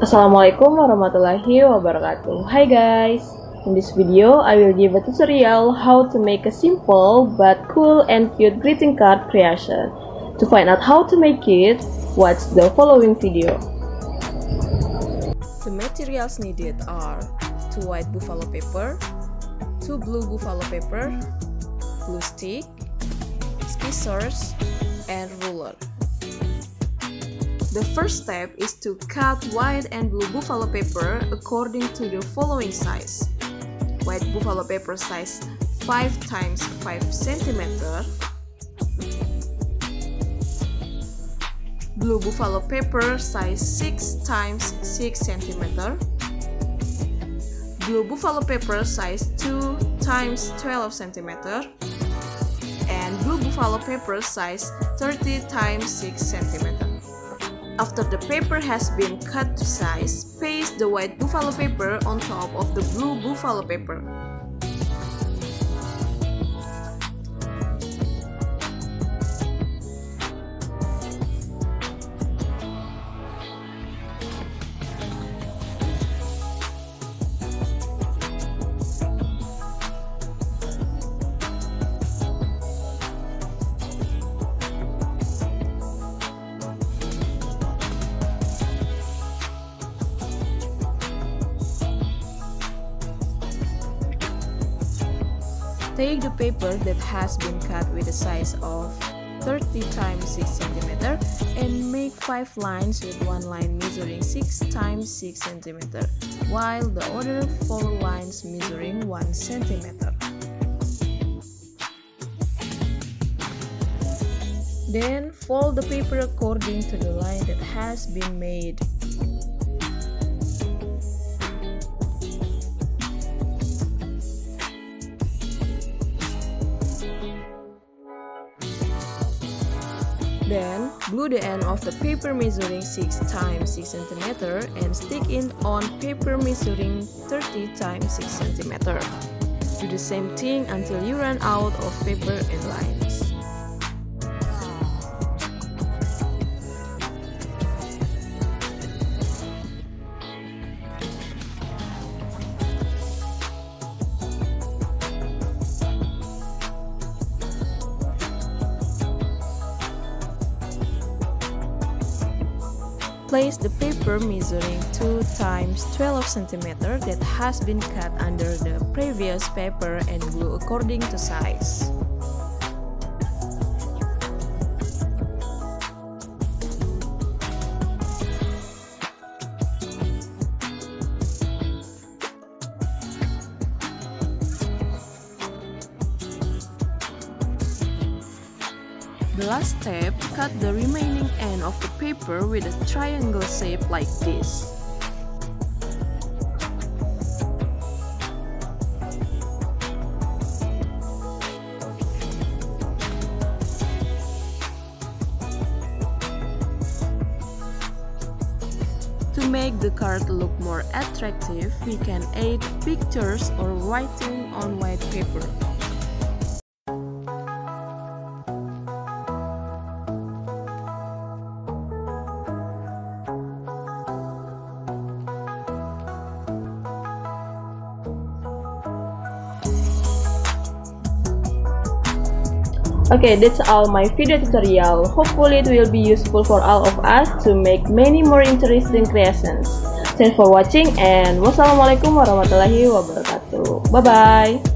Assalamualaikum warahmatullahi wabarakatuh. Hi guys, in this video I will give a tutorial how to make a simple but cool and cute greeting card creation. To find out how to make it, watch the following video. The materials needed are 2 white buffalo paper, 2 blue buffalo paper, glue stick, scissors, and ruler. The first step is to cut white and blue buffalo paper according to the following size. White buffalo paper size 5 x 5 cm, blue buffalo paper size 6 x 6 cm, blue buffalo paper size 2 x 12 cm, and blue buffalo paper size 30 x 6 cm. After the paper has been cut to size, paste the white buffalo paper on top of the blue buffalo paper. Take the paper that has been cut with a size of 30 x 6 cm and make 5 lines with one line measuring 6 x 6 cm, while the other 4 lines measuring 1 cm. Then fold the paper according to the line that has been made. Then, glue the end of the paper measuring 6 x 6 cm and stick it on paper measuring 30 x 6 cm. Do the same thing until you run out of paper and lines. Place the paper measuring 2 x 12 cm that has been cut under the previous paper and glue according to size. The last step, cut the remaining end of the paper with a triangle shape like this. To make the card look more attractive, we can add pictures or writing on white paper. Okay, that's all my video tutorial. Hopefully it will be useful for all of us to make many more interesting creations. Thanks for watching and wassalamualaikum warahmatullahi wabarakatuh. Bye bye.